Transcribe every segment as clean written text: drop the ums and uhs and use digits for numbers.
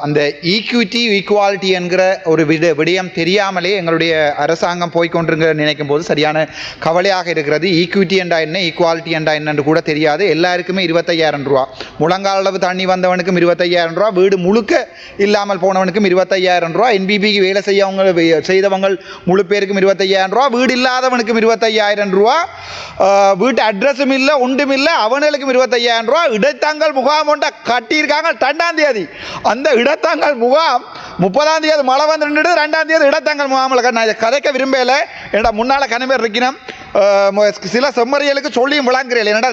அந்த equity equality என்கிற ஒரு விடயம் தெரியாமலே எங்களுடைய அரசாங்கம் போய்கொண்டிருங்க நினைக்கும் போது சரியான கவலையாக இருக்கிறது. ஈக்விட்டி என்றா என்ன, ஈக்குவாலிட்டி என்றா என்னன்னு கூட தெரியாது. எல்லாருக்குமே 25,000 ரூபா, முழங்கால் அளவு தண்ணி வந்தவனுக்கும் 25,000 ரூபா, வீடு முழுக்க இல்லாமல் போனவனுக்கும் 25,000 ரூபா, என்பிபிக்கு வேலை செய்தவங்க முழு பேருக்கும் 25,000 ரூபா, வீடு இல்லாதவனுக்கும் 25,000 ரூபா, வீட்டு அட்ரஸும் இல்லை ஒன்றும் இல்லை அவனுக்கும் 25,000 ரூபா. இடைத்தங்கள் முகாம் ஒன்றை கட்டியிருக்காங்க 2ஆம் தேதி. அந்த இடத்தங்கள் முகாம் 30ஆம் தேதி மழை வந்து 2ஆம் தேதி இடத்தங்கள் முகாமில் நான் கதைக்க விரும்பல. என்னடா முன்னால் கனவேர் இருக்கணும். சில செம்மறியலுக்கு சொல்லியும் விளங்குறேன். என்னடா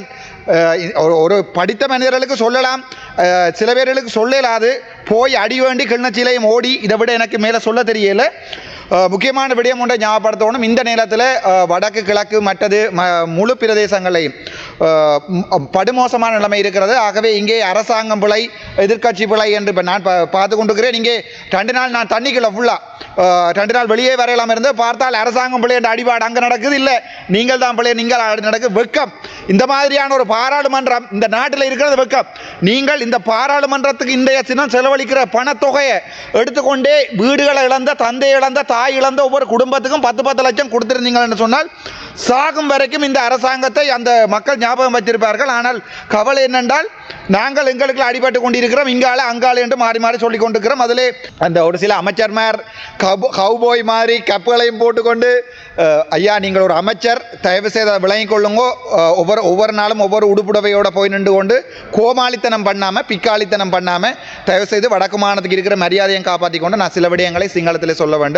ஒரு படித்த மனிதர்களுக்கு சொல்லலாம், சில பேர்களுக்கு சொல்லலாது. போய் அடி வேண்டி கிண்ணச்சிலையும் ஓடி இதை விட எனக்கு மேலே சொல்ல தெரியல. முக்கியமான விடயம் ஒன்றை ஞாபகப்படுத்தணும். இந்த நேரத்தில் வடக்கு கிழக்கு மற்றது முழு பிரதேசங்களையும் படுமோசமான நிலைமை இருக்கிறது. ஆகவே இங்கே அரசாங்கம் பிழை, எதிர்கட்சி பிழை என்று இப்போ நான் பார்த்து கொண்டிருக்கிறேன். இங்கே 2 நாள் நான் தண்ணிக்குள்ள ஃபுல்லாக 2 நாள் வெளியே வரையலாம் இருந்து பார்த்தால் அரசாங்கம் பிள்ளை என்ற அடிபாடு அங்கே நடக்குது. இல்லை நீங்கள் தான் பிள்ளை, நீங்கள் நடக்குது. வெக்கம். இந்த மாதிரியான ஒரு பாராளுமன்றம் இந்த நாட்டில் இருக்கிறது வெக்கம். நீங்கள் இந்த பாராளுமன்றத்துக்கு இன்றைய தினம் செலவழிக்கிற பணத்தொகையை எடுத்துக்கொண்டே வீடுகளை இழந்த, தந்தை இழந்த, தாய் இழந்த ஒவ்வொரு குடும்பத்துக்கும் 10 லட்சம் கொடுத்திருந்தீங்கள் என்று சொன்னால் சாகும் வரைக்கும் இந்த அரசாங்கத்தை அந்த மக்கள் ஞாபகம் வச்சிருப்பார்கள். ஆனால் கவலை என்னென்றால் நாங்கள் எங்களுக்கு அடிபட்டு கொண்டிருக்கிறோம், இங்கால அங்கால என்று மாறி மாறி சொல்லிக் கொண்டிருக்கிறோம். அதிலே அந்த ஒரு சில அமைச்சர்மார் கவுபோய் மாதிரி கப்புகளையும் போட்டுக்கொண்டு, ஐயா நீங்கள் ஒரு அமைச்சர், தயவு செய்து விளங்கிக் கொள்ளுங்கோ, ஒவ்வொரு நாளும் ஒவ்வொரு உடுப்புடவையோட போய் நின்று கொண்டு கோமாளித்தனம் பண்ணாமல் பிக்காளித்தனம் பண்ணாமல் தயவு செய்து வடக்கு மாநிலத்துக்கு இருக்கிற மரியாதையை காப்பாற்றி கொண்டு நான் சில விடயங்களை சிங்களத்தில் சொல்ல வேண்டும்.